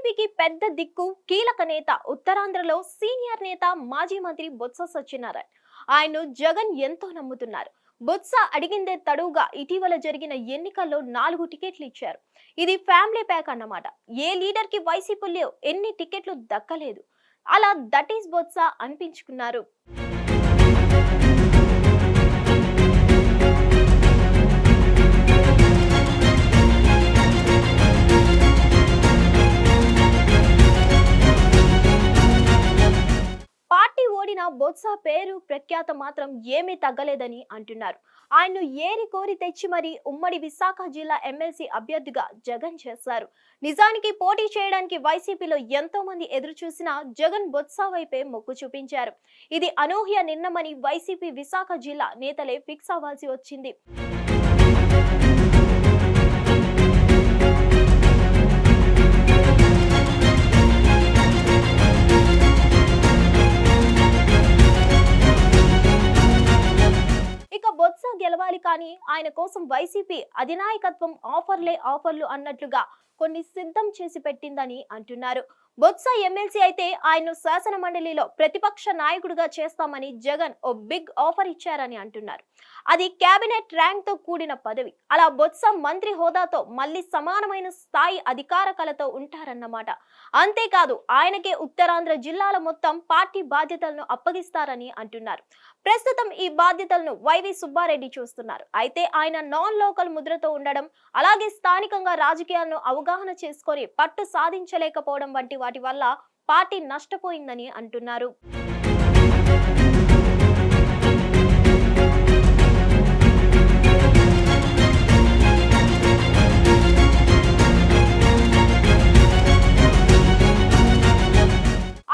వైసీపీకి పెద్ద దిక్కు కీలక నేత ఉత్తరాంధ్రలో సీనియర్ నేత మాజీ మంత్రి బొత్స సత్యనారాయణ. ఆయన్ను జగన్ ఎంతో నమ్ముతున్నారు. బొత్స అడిగిందే తడువుగా ఇటీవల జరిగిన ఎన్నికల్లో 4 టికెట్లు ఇచ్చారు. ఇది ఫ్యామిలీ ప్యాక్ అన్నమాట. ఏ లీడర్ కి వైసీపీలో ఎన్ని టికెట్లు దక్కలేదు. అలా దట్ ఈస్ బొత్స అనిపించుకున్నారు. పార్టీ ఓడిన బొత్స పేరు ప్రఖ్యాత మాత్రం ఏమీ తగ్గలేదని అంటున్నారు. ఆయన్ను ఏరి కోరి తెచ్చి మరి ఉమ్మడి విశాఖ జిల్లా ఎమ్మెల్సీ అభ్యర్థిగా జగన్ చేశారు. నిజానికి పోటీ చేయడానికి వైసీపీలో ఎంతో మంది ఎదురు చూసినా జగన్ బొత్స వైపే మొగ్గు చూపించారు. ఇది అనూహ్య నిర్ణయమని వైసీపీ విశాఖ జిల్లా నేతలే ఫిక్స్ అవ్వాల్సి వచ్చింది. బొత్స గెలవాలి కానీ ఆయన కోసం వైసీపీ అధినాయకత్వం ఆఫర్లు అన్నట్లుగా కొన్ని సిద్ధం చేసి పెట్టిందని అంటున్నారు. బొత్స ఎమ్మెల్సీ అయితే ఆయన్ను శాసన మండలిలో ప్రతిపక్ష నాయకుడిగా చేస్తామని జగన్ ఓ బిగ్ ఆఫర్ ఇచ్చారని అంటున్నారు. అది కేబినెట్ ర్యాంక్ తో కూడిన పదవి. అలా బొత్స మంత్రి హోదాతో మళ్ళీ సమానమైన స్థాయి అధికార కళతో ఉంటారన్నమాట. అంతేకాదు ఆయనకే ఉత్తరాంధ్ర జిల్లాల మొత్తం పార్టీ బాధ్యతలను అప్పగిస్తారని అంటున్నారు. ప్రస్తుతం ఈ బాధ్యతలను వైవి సుబ్బారెడ్డి చూస్తున్నారు. అయితే ఆయన నాన్ లోకల్ ముద్రతో ఉండడం, అలాగే స్థానికంగా రాజకీయాలను అవగాహన చేసుకొని పట్టు సాధించలేకపోవడం వంటి వాటి వల్ల పార్టీ నష్టపోయిందని అంటున్నారు.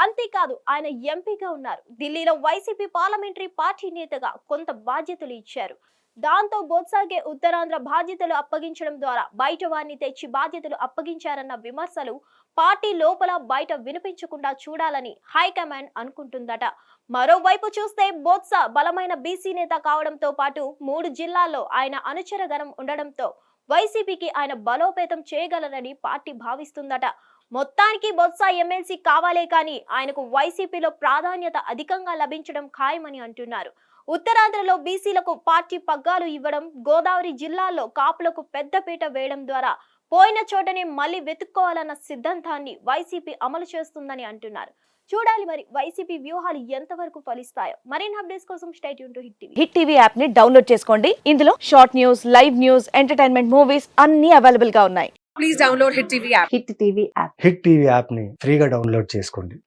అంతేకాదు ఆయన ఎంపీగా ఉన్నారు. ఢిల్లీలో వైసీపీ పార్లమెంటరీ పార్టీ నేతగా కొంత బాధ్యతలు ఇచ్చారు. దాంతో బొత్సకే ఉత్తరాంధ్ర బాధ్యతలు అప్పగించడం ద్వారా బయట వారిని తెచ్చి బాధ్యతలు అప్పగించారన్న విమర్శలు పార్టీ లోపల బయట వినిపించకుండా చూడాలని హైకమాండ్ అనుకుంటుందట. మరోవైపు చూస్తే బొత్స బలమైన బీసీ నేత కావడంతో పాటు 3 జిల్లాల్లో ఆయన అనుచర గణం ఉండడంతో వైసీపీకి ఆయన బలోపేతం చేయగలరని పార్టీ భావిస్తుందట. మొత్తానికి బొత్స ఎమ్మెల్సీ కావాలే కానీ ఆయనకు వైసీపీలో ప్రాధాన్యత అధికంగా లభించడం ఖాయమని అంటున్నారు. ఉత్తరాంధ్రలో బీసీలకు పార్టీ పగ్గాలు ఇవ్వడం, గోదావరి జిల్లాల్లో కాపులకు పెద్దపీట వేయడం ద్వారా పోయిన చోటనే మళ్ళీ వెతుక్కోవాలన్న సిద్ధాంతాన్ని వైసీపీ అమలు చేస్తుందని అంటున్నారు. చూడాలి మరి వైసీపీ వ్యూహాలు ఎంతవరకు ఫలిస్తాయో. మరిన్ని అప్డేట్స్ కోసం stay tune to hit TV app ని డౌన్లోడ్ చేసుకోండి. ఇందులో short news, live news, entertainment movies అన్ని అవైలబుల్ గా ఉన్నాయి. Please download hit TV app. Hit TV app ని ఫ్రీగా డౌన్లోడ్ చేసుకోండి.